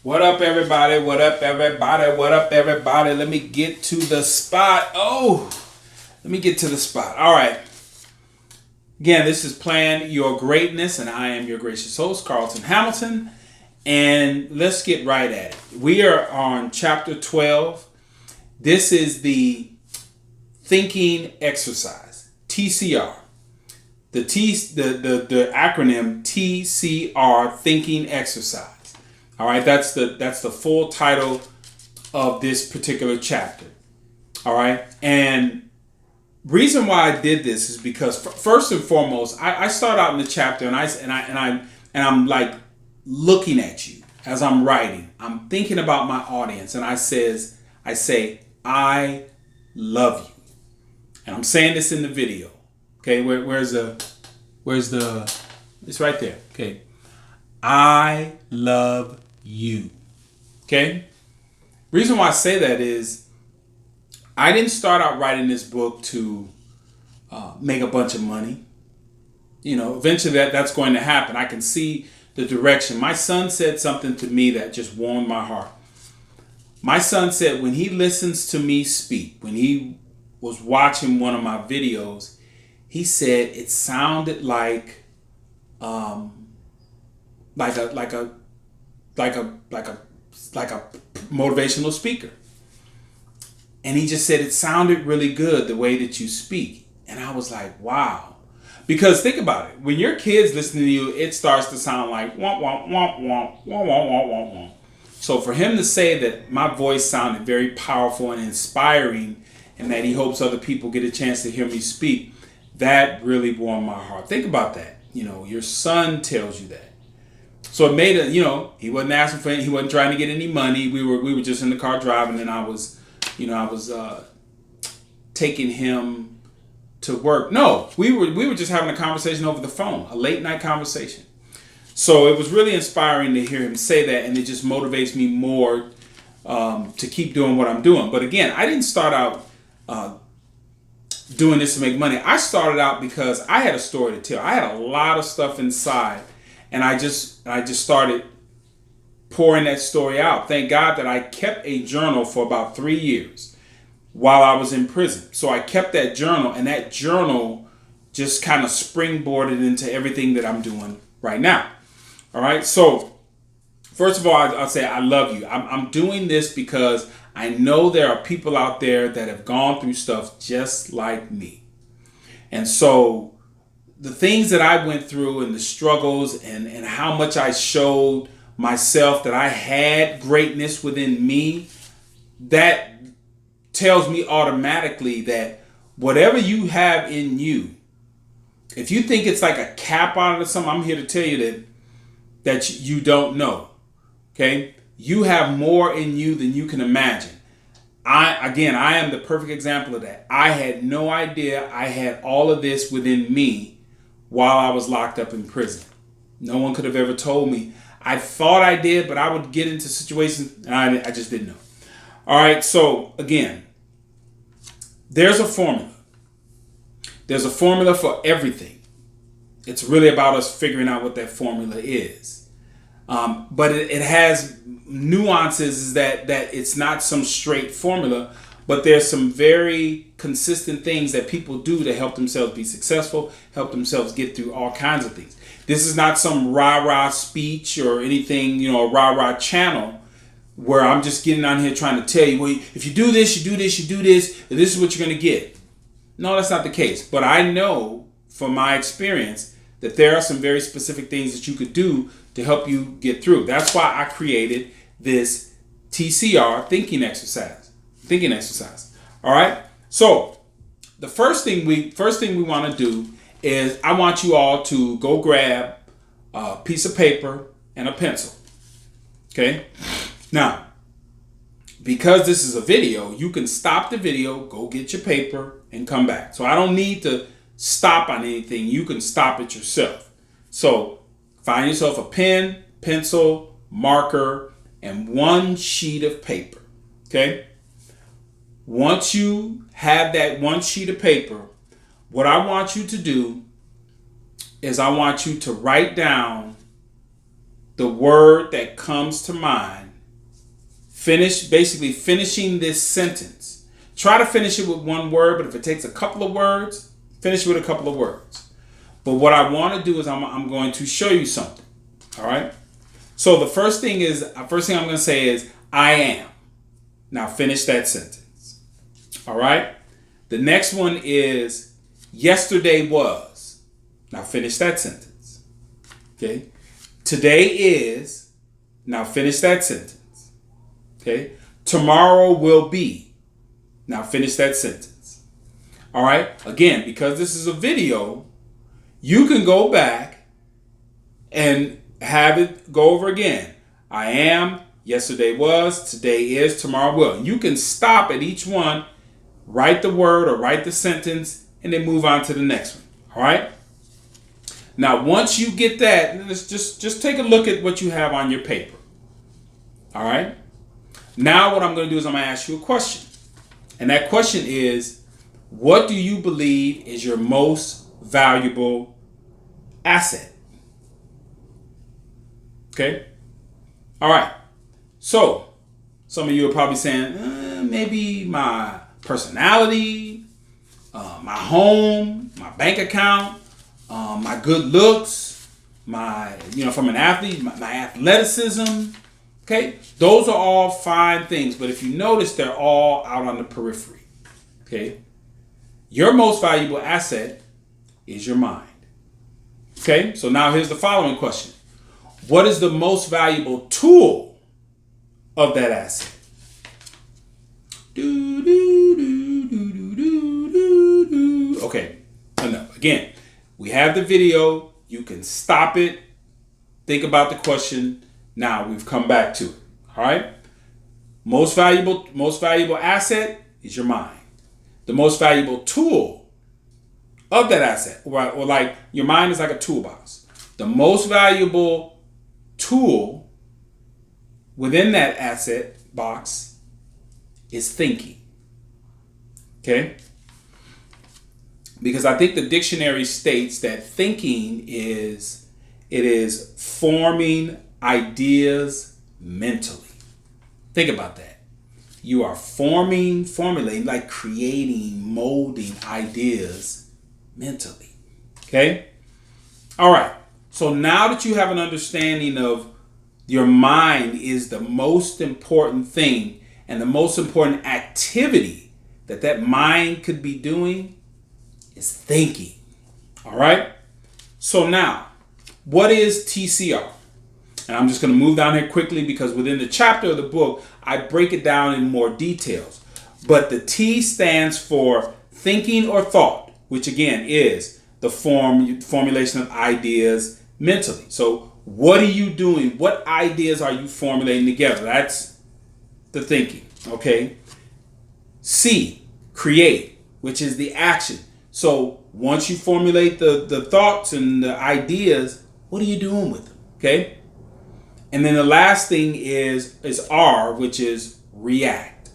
What up, everybody? What up, everybody? What up, everybody? Let me get to the spot. Let me get to the spot. All right. Again, this is Plan Your Greatness, and I am your gracious host, Carlton Hamilton. And let's get right at it. We are on chapter 12. This is the thinking exercise, TCR. The acronym TCR, thinking exercise. All right, that's the full title of this particular chapter. All right, and reason why I did this is because first and foremost, I start out in the chapter and I'm like looking at you as I'm writing. I'm thinking about my audience, and I say I love you, and I'm saying this in the video. Okay, where's the it's right there. Okay, I love you. Okay? Reason why I say that is I didn't start out writing this book to make a bunch of money. You know, eventually that's going to happen. I can see the direction. My son said something to me that just warmed my heart. My son said when he listens to me speak, when he was watching one of my videos, he said it sounded like a motivational speaker. And he just said it sounded really good the way that you speak. And I was like, wow. Because think about it. When your kids listen to you, it starts to sound like womp, womp, womp, womp, womp, womp, womp, womp, womp. So for him to say that my voice sounded very powerful and inspiring, and that he hopes other people get a chance to hear me speak, that really warmed my heart. Think about that. You know, your son tells you that. So it made he wasn't asking for any, he wasn't trying to get any money. We were just in the car driving, and I was taking him to work. No, we were just having a conversation over the phone, a late night conversation. So it was really inspiring to hear him say that, and it just motivates me more to keep doing what I'm doing. But again, I didn't start out doing this to make money. I started out because I had a story to tell. I had a lot of stuff inside, and I just started pouring that story out. Thank God that I kept a journal for about 3 years while I was in prison. So I kept that journal, and that journal just kind of springboarded into everything that I'm doing right now. All right. So first of all, I'll say I love you. I'm doing this because I know there are people out there that have gone through stuff just like me. And so the things that I went through and the struggles and how much I showed myself that I had greatness within me, that tells me automatically that whatever you have in you, if you think it's like a cap on it or something, I'm here to tell you that you don't know. Okay? You have more in you than you can imagine. I am the perfect example of that. I had no idea I had all of this within me while I was locked up in prison. No one could have ever told me. I thought I did, but I would get into situations and I just didn't know. All right, so again, there's a formula. There's a formula for everything. It's really about us figuring out what that formula is. But it has nuances, is that it's not some straight formula, but there's some very consistent things that people do to help themselves be successful, help themselves get through all kinds of things. This is not some rah-rah speech or anything, a rah-rah channel where I'm just getting on here trying to tell you, well, if you do this, you do this, you do this, and this is what you're going to get. No, that's not the case. But I know from my experience that there are some very specific things that you could do to help you get through. That's why I created this TCR thinking exercise. All right. So the first thing we want to do is I want you all to go grab a piece of paper and a pencil. Okay. Now, because this is a video, you can stop the video, go get your paper, and come back. So I don't need to stop on anything. You can stop it yourself. So find yourself a pen, pencil, marker, and one sheet of paper. Okay? Once you have that one sheet of paper, what I want you to do is I want you to write down the word that comes to mind basically finishing this sentence. Try to finish it with one word, but if it takes a couple of words, finish it with a couple of words. But what I want to do is I'm going to show you something. All right. So the first thing I'm going to say is I am. Now finish that sentence. All right. The next one is yesterday was. Now finish that sentence. Okay. Today is. Now finish that sentence. Okay. Tomorrow will be. Now finish that sentence. All right. Again, because this is a video, you can go back and have it go over again. I am, yesterday was, today is, tomorrow will. You can stop at each one, write the word or write the sentence, and then move on to the next one. All right? Now, once you get that, let's just take a look at what you have on your paper. All right? Now what I'm going to do is I'm going to ask you a question. And that question is, what do you believe is your most valuable asset? Okay? All right. So, some of you are probably saying, maybe my personality, my home, my bank account, my good looks, if I'm an athlete, my athleticism. Okay? Those are all fine things, but if you notice, they're all out on the periphery. Okay? Your most valuable asset is your mind. Okay? So now here's the following question. What is the most valuable tool of that asset? Okay, enough. Again, we have the video. You can stop it. Think about the question. Now we've come back to it. All right. Most valuable asset is your mind. The most valuable tool of that asset, or like your mind is like a toolbox. The most valuable tool within that asset box is thinking. Okay? Because I think the dictionary states that thinking is forming ideas mentally. Think about that. You are formulating, like creating, molding ideas mentally. Okay? All right. So now that you have an understanding of your mind is the most important thing and the most important activity that mind could be doing is thinking. All right? So now, what is TCR? And I'm just going to move down here quickly because within the chapter of the book, I break it down in more details. But the T stands for thinking or thought, which again is the formulation of ideas mentally. So what are you doing? What ideas are you formulating together? That's the thinking, okay? C, create, which is the action. So once you formulate the thoughts and the ideas, what are you doing with them, okay? And then the last thing is R, which is react,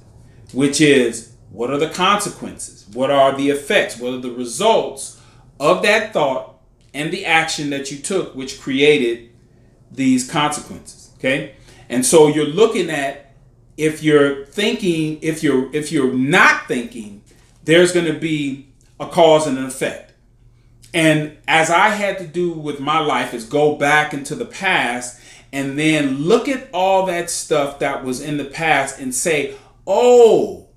which is what are the consequences? What are the effects? What are the results of that thought and the action that you took, which created these consequences, okay? And so you're looking at if you're thinking, if you're not thinking, there's going to be a cause and an effect. And as I had to do with my life is go back into the past and then look at all that stuff that was in the past and say, oh,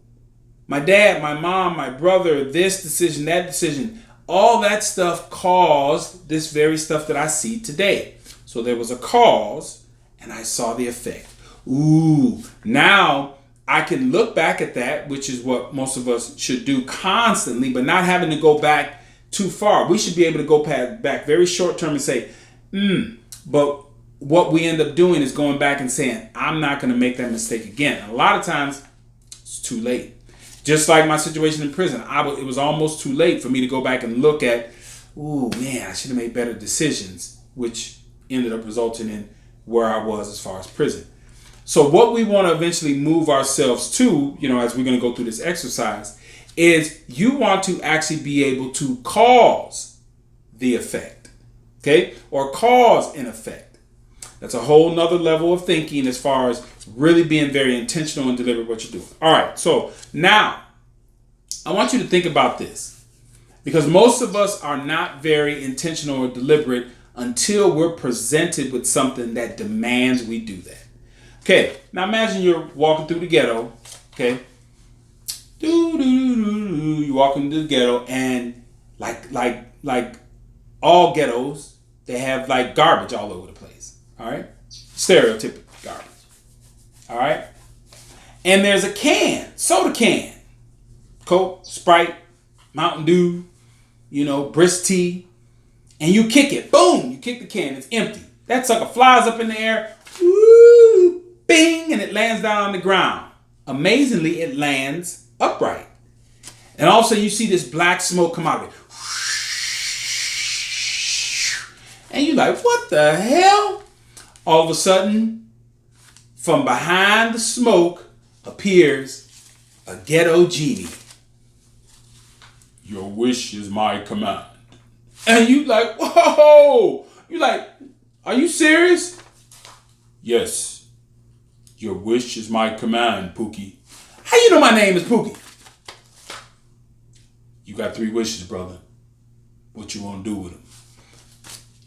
my dad, my mom, my brother, this decision, that decision, all that stuff caused this very stuff that I see today. So there was a cause and I saw the effect. Ooh, now I can look back at that, which is what most of us should do constantly, but not having to go back too far. We should be able to go back very short term and say, but what we end up doing is going back and saying, I'm not going to make that mistake again. And a lot of times it's too late. Just like my situation in prison, it was almost too late for me to go back and look at, ooh, man, I should have made better decisions, which ended up resulting in where I was as far as prison. So what we want to eventually move ourselves to, as we're going to go through this exercise, is you want to actually be able to cause the effect, okay? Or cause an effect. That's a whole nother level of thinking as far as really being very intentional and deliberate what you're doing. All right, so now I want you to think about this, because most of us are not very intentional or deliberate until we're presented with something that demands we do that. Okay, now imagine you're walking through the ghetto, okay? You're walking through the ghetto, and like all ghettos, they have like garbage all over the place. All right, stereotypical garbage. All right, and there's a can, soda can, Coke, Sprite, Mountain Dew, Brisk tea, and you kick it. Boom! You kick the can. It's empty. That sucker flies up in the air. Woo! Bing! And it lands down on the ground. Amazingly, it lands upright. And all of a sudden, you see this black smoke come out of it. And you're like, what the hell? All of a sudden, from behind the smoke appears a ghetto genie. Your wish is my command. And you like, whoa! You like, are you serious? Yes. Your wish is my command, Pookie. How you know my name is Pookie? You got 3 wishes, brother. What you want to do with them?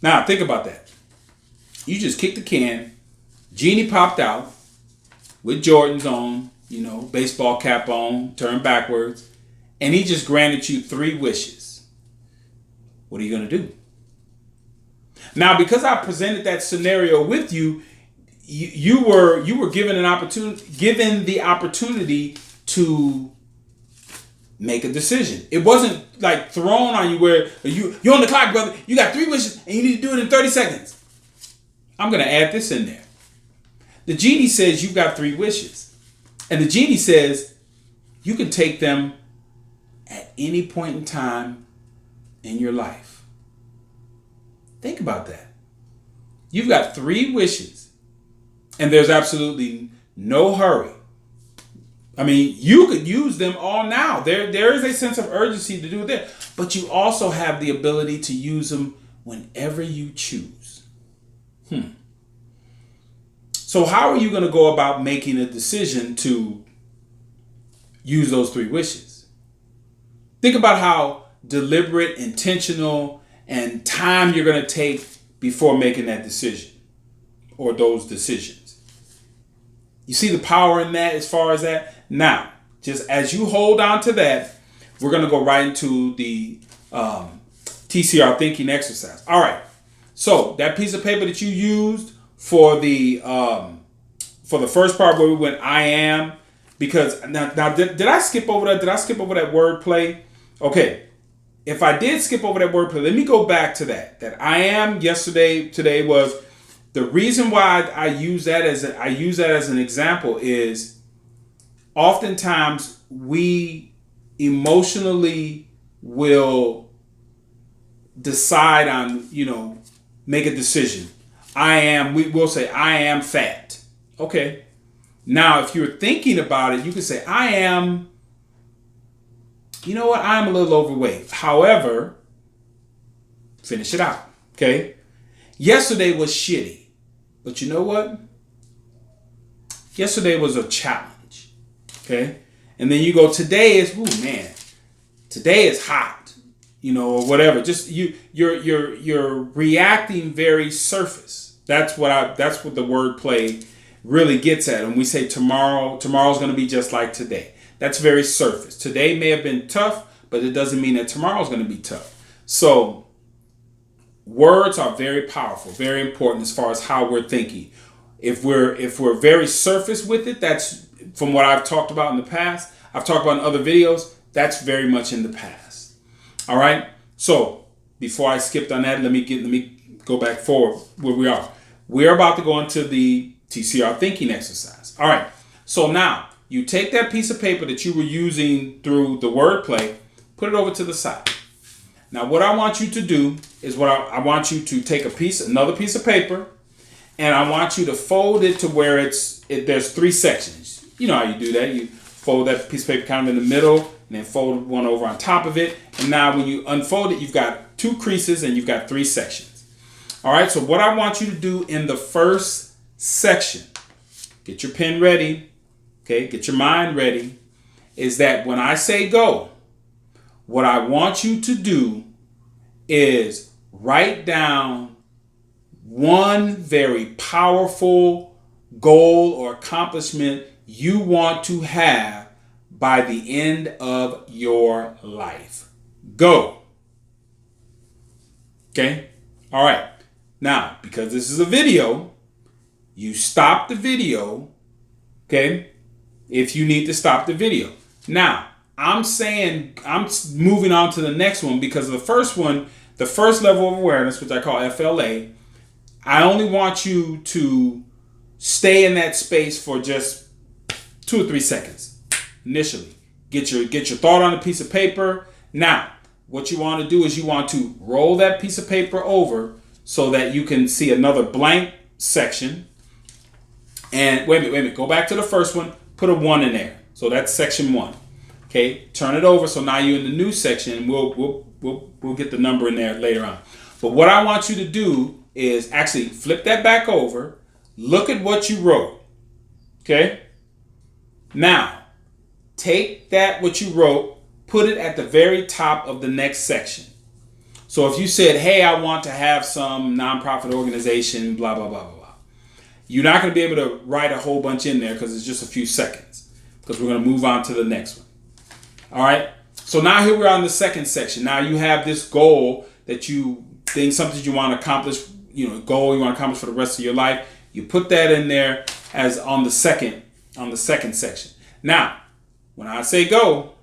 Now, think about that. You just kicked the can. Genie popped out with Jordans on, baseball cap on, turned backwards. And he just granted you 3 wishes. What are you going to do? Now, because I presented that scenario with you, you were given the opportunity to make a decision. It wasn't like thrown on you where you're on the clock, brother. You got 3 wishes and you need to do it in 30 seconds. I'm going to add this in there. The genie says you've got 3 wishes. And the genie says you can take them at any point in time in your life. Think about that. You've got 3 wishes, and there's absolutely no hurry. I mean, you could use them all now. There is a sense of urgency to do it there, but you also have the ability to use them whenever you choose. So how are you going to go about making a decision to use those 3 wishes? Think about how deliberate, intentional, and time you're going to take before making that decision or those decisions. You see the power in that as far as that? Now, just as you hold on to that, we're going to go right into the TCR thinking exercise. All right. So that piece of paper that you used for the first part where we went, I am, because now did I skip over that? Did I skip over that word play? Okay. If I did skip over that wordplay, let me go back to that. That I am today was the reason why I use that as an example is oftentimes we emotionally will decide on, make a decision. We will say, I am fat. Okay. Now, if you're thinking about it, you can say, I am, I'm a little overweight. However, finish it out. Okay. Yesterday was shitty. But you know what? Yesterday was a challenge. Okay. And then you go, today is, today is hot. Or whatever. Just you're reacting very surface. That's what the word play really gets at. And we say tomorrow's going to be just like today. That's very surface. Today may have been tough, but it doesn't mean that tomorrow's going to be tough. So words are very powerful, very important as far as how we're thinking. If we're very surface with it, that's from what I've talked about in the past. I've talked about in other videos. That's very much in the past. All right. So before I skipped on that, let me go back forward where we are. We're about to go into the TCR thinking exercise. All right. So now you take that piece of paper that you were using through the wordplay, put it over to the side. Now, what I want you to do is I want you to take another piece of paper, and I want you to fold it to where there's 3 sections. You know how you do that. You fold that piece of paper kind of in the middle, and then fold one over on top of it. And now when you unfold it, you've got 2 creases and you've got 3 sections. All right, so what I want you to do in the first section, get your pen ready, okay, get your mind ready, is that when I say go, what I want you to do is write down one very powerful goal or accomplishment you want to have by the end of your life. Go. Okay? All right. Now, because this is a video, you stop the video, okay, if you need to stop the video. Now, I'm moving on to the next one because the first one, the first level of awareness, which I call FLA, I only want you to stay in that space for just 2 or 3 seconds initially. Get your thought on a piece of paper. Now, what you want to do is you want to roll that piece of paper over so that you can see another blank section. And wait a minute, go back to the first one, put a 1 in there. So that's section 1. Okay, turn it over so now you're in the new section, and we'll get the number in there later on. But what I want you to do is actually flip that back over, look at what you wrote. Okay? Now, take that what you wrote, put it at the very top of the next section. So if you said, hey, I want to have some nonprofit organization, blah, blah, blah, blah, blah. You're not going to be able to write a whole bunch in there because it's just a few seconds, because we're going to move on to the next one. All right. So now here we're on the second section. Now you have this goal that you think something you want to accomplish, goal you want to accomplish for the rest of your life. You put that in there as on the second section. Now, when I say go,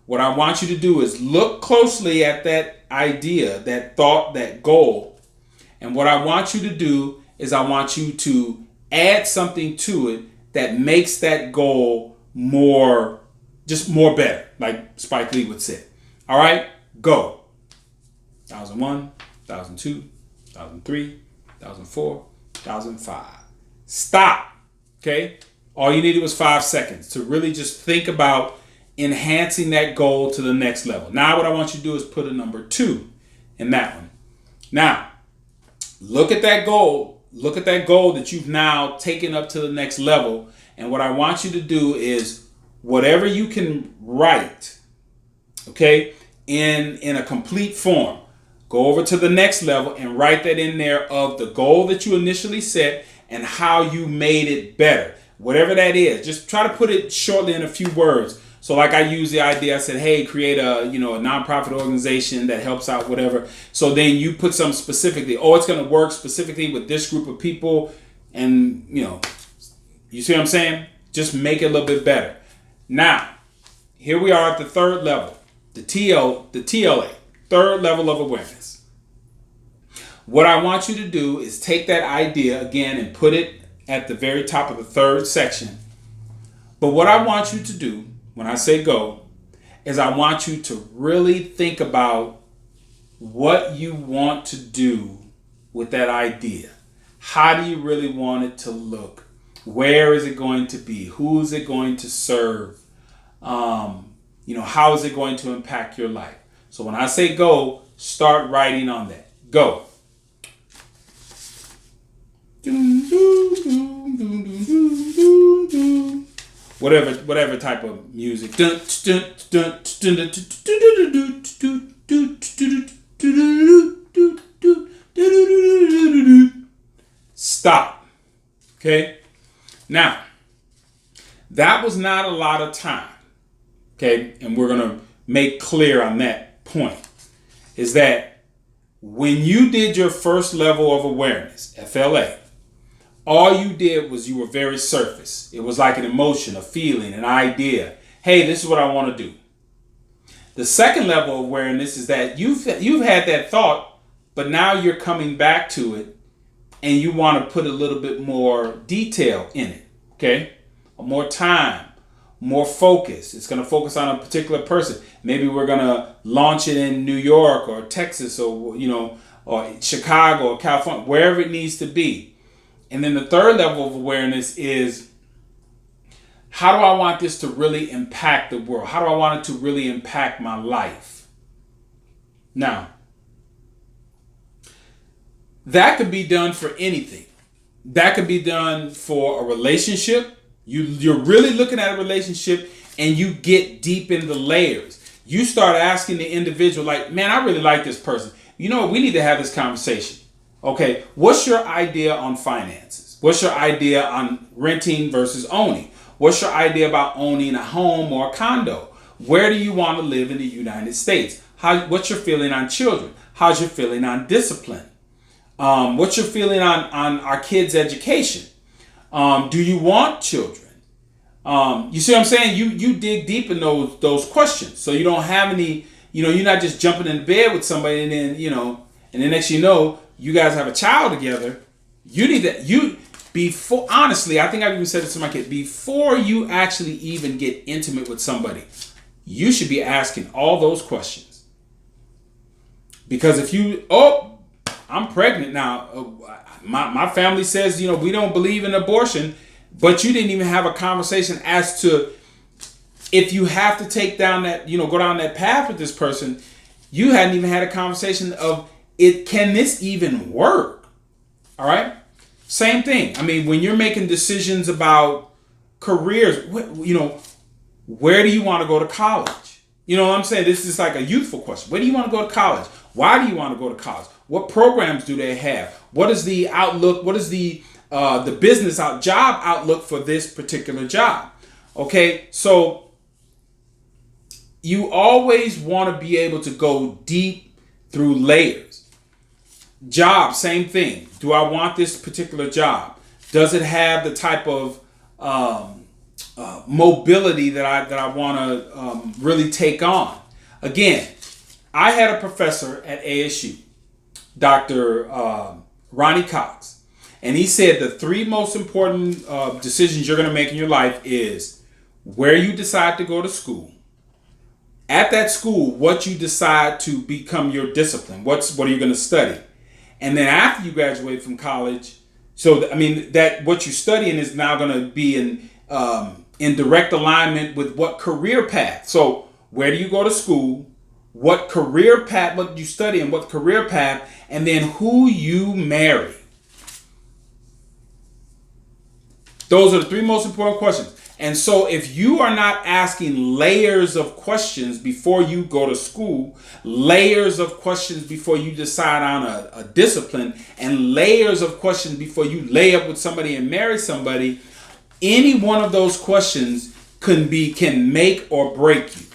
what I want you to do is look closely at that idea, that thought, that goal. And what I want you to do is I want you to add something to it that makes that goal more better, like Spike Lee would say. All right, go. 2001, 2002, 2003, 2004, 2005. Stop. Okay? All you needed was 5 seconds to really just think about enhancing that goal to the next level. Now what I want you to do is put a number 2 in that one. Now, look at that goal. Look at that goal that you've now taken up to the next level. And what I want you to do is whatever you can write, okay, in a complete form, go over to the next level and write that in there of the goal that you initially set and how you made it better. Whatever that is, just try to put it shortly in a few words. So like I used the idea, I said, hey, create a nonprofit organization that helps out whatever. So then you put some specifically, it's going to work specifically with this group of people. And, you see what I'm saying? Just make it a little bit better. Now, here we are at the third level, the TLA, third level of awareness. What I want you to do is take that idea again and put it at the very top of the third section. But what I want you to do when I say go is I want you to really think about what you want to do with that idea. How do you really want it to look? Where is it going to be? Who is it going to serve? How is it going to impact your life? So when I say go, start writing on that. Go. Whatever type of music. Stop. Okay? Now, that was not a lot of time. Okay? And we're going to make clear on that point. Is that when you did your first level of awareness, FLA, all you did was you were very surface. It was like an emotion, a feeling, an idea. Hey, this is what I want to do. The second level of awareness is that you've had that thought, but now you're coming back to it and you want to put a little bit more detail in it. Okay? More time, more focus. It's going to focus on a particular person. Maybe we're going to launch it in New York or Texas or Chicago or California, wherever it needs to be. And then the third level of awareness is, how do I want this to really impact the world? How do I want it to really impact my life? Now, That could be done for anything. That could be done for a relationship. You're really looking at a relationship and you get deep in the layers. You start asking the individual, like, man, I really like this person. You know what? We need to have this conversation. Okay, what's your idea on finances? What's your idea on renting versus owning? What's your idea about owning a home or a condo? Where do you want to live in the United States? What's your feeling on children? How's your feeling on discipline? What's your feeling on our kids' education? Do you want children? You see what I'm saying? You dig deep in those questions, so you don't have any. You're not just jumping in bed with somebody and then and the next you guys have a child together. You need that before. Honestly, I think I've even said this to my kid. Before you actually even get intimate with somebody, you should be asking all those questions. Because if I'm pregnant now. My family says, we don't believe in abortion, but you didn't even have a conversation as to if you have to take down that, go down that path with this person. You hadn't even had a conversation of can this even work? All right. Same thing. I mean, when you're making decisions about careers, where do you want to go to college? You know what I'm saying? This is like a youthful question. Where do you want to go to college? Why do you want to go to college? What programs do they have? What is the outlook? What is the business job outlook for this particular job? Okay, so you always want to be able to go deep through layers. Job, same thing. Do I want this particular job? Does it have the type of mobility that I want to really take on? Again, I had a professor at ASU, Dr. Ronnie Cox, and he said the three most important decisions you're going to make in your life is where you decide to go to school. At that school, what you decide to become your discipline. What are you going to study? And then after you graduate from college, that what you're studying is now going to be in direct alignment with what career path. So where do you go to school? What career path, what you study and what career path, and then who you marry. Those are the three most important questions. And so if you are not asking layers of questions before you go to school, layers of questions before you decide on a discipline, and layers of questions before you lay up with somebody and marry somebody, any one of those questions can make or break you.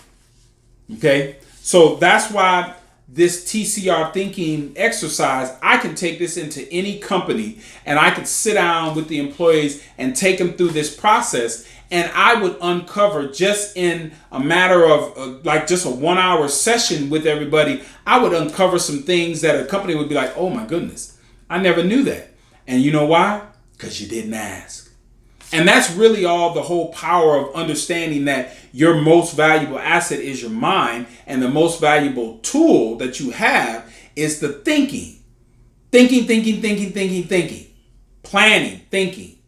Okay? So that's why this TCR thinking exercise, I can take this into any company and I can sit down with the employees and take them through this process, and I would uncover, just in a matter of just a 1 hour session with everybody, I would uncover some things that a company would be like, oh my goodness, I never knew that. And you know why? Because you didn't ask. And that's really all the whole power of understanding that your most valuable asset is your mind, and the most valuable tool that you have is the thinking. Thinking. Planning, thinking.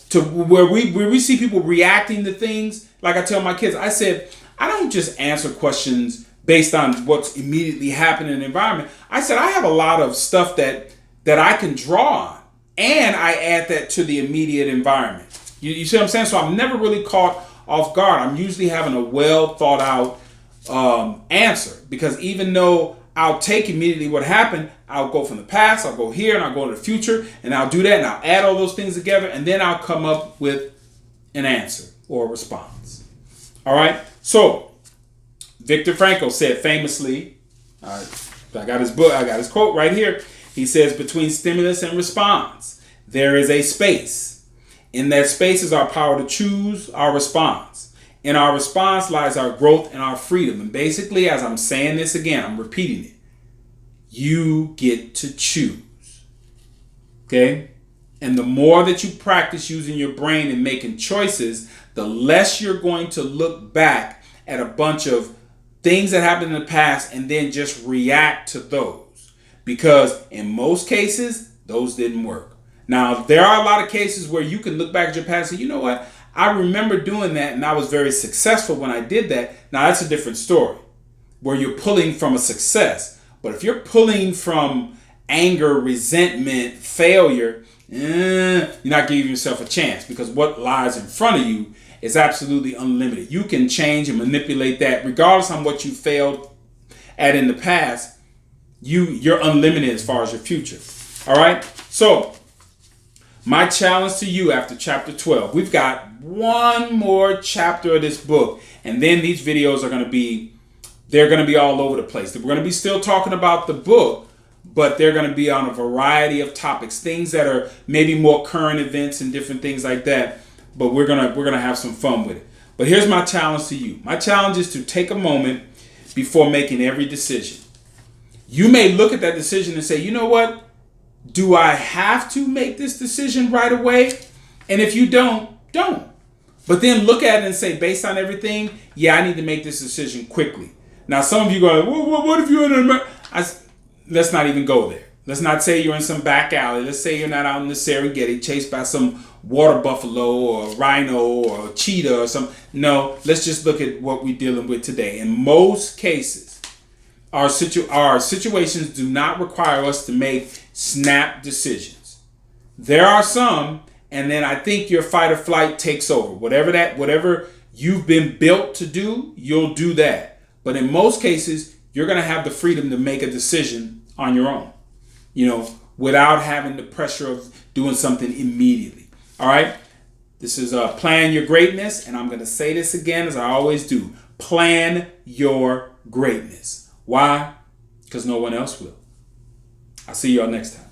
To where we see people reacting to things. Like I tell my kids, I said, I don't just answer questions based on what's immediately happening in the environment. I said, I have a lot of stuff that I can draw on. And I add that to the immediate environment. You see what I'm saying? So I'm never really caught off guard. I'm usually having a well thought out answer, because even though I'll take immediately what happened, I'll go from the past, I'll go here, and I'll go to the future, and I'll do that, and I'll add all those things together, and then I'll come up with an answer or a response. All right? So Viktor Frankl said famously, I got his book, I got his quote right here. He says, between stimulus and response, there is a space. In that space is our power to choose our response. In our response lies our growth and our freedom. And basically, as I'm saying this again, I'm repeating it. You get to choose. Okay? And the more that you practice using your brain and making choices, the less you're going to look back at a bunch of things that happened in the past and then just react to those. Because in most cases, those didn't work. Now, there are a lot of cases where you can look back at your past and say, you know what? I remember doing that and I was very successful when I did that. Now, that's a different story, where you're pulling from a success. But if you're pulling from anger, resentment, failure, you're not giving yourself a chance, because what lies in front of you is absolutely unlimited. You can change and manipulate that regardless on what you failed at in the past. You're unlimited as far as your future. All right. So my challenge to you after chapter 12, we've got one more chapter of this book, and then these videos are going to be, they're going to be all over the place. We're going to be still talking about the book, but they're going to be on a variety of topics, things that are maybe more current events and different things like that. But we're gonna have some fun with it. But here's my challenge to you. My challenge is to take a moment before making every decision. You may look at that decision and say, you know what? Do I have to make this decision right away? And if you don't. But then look at it and say, based on everything, yeah, I need to make this decision quickly. Now, some of you go, well, what if you're in America? Let's not even go there. Let's not say you're in some back alley. Let's say you're not out in the Serengeti chased by some water buffalo or rhino or cheetah or something. No, let's just look at what we're dealing with today. In most cases, our situations do not require us to make snap decisions. There are some, and then I think your fight or flight takes over. Whatever you've been built to do, you'll do that. But in most cases, you're going to have the freedom to make a decision on your own, without having the pressure of doing something immediately. All right. This is Plan Your Greatness. And I'm going to say this again, as I always do. Plan your greatness. Why? Because no one else will. I'll see y'all next time.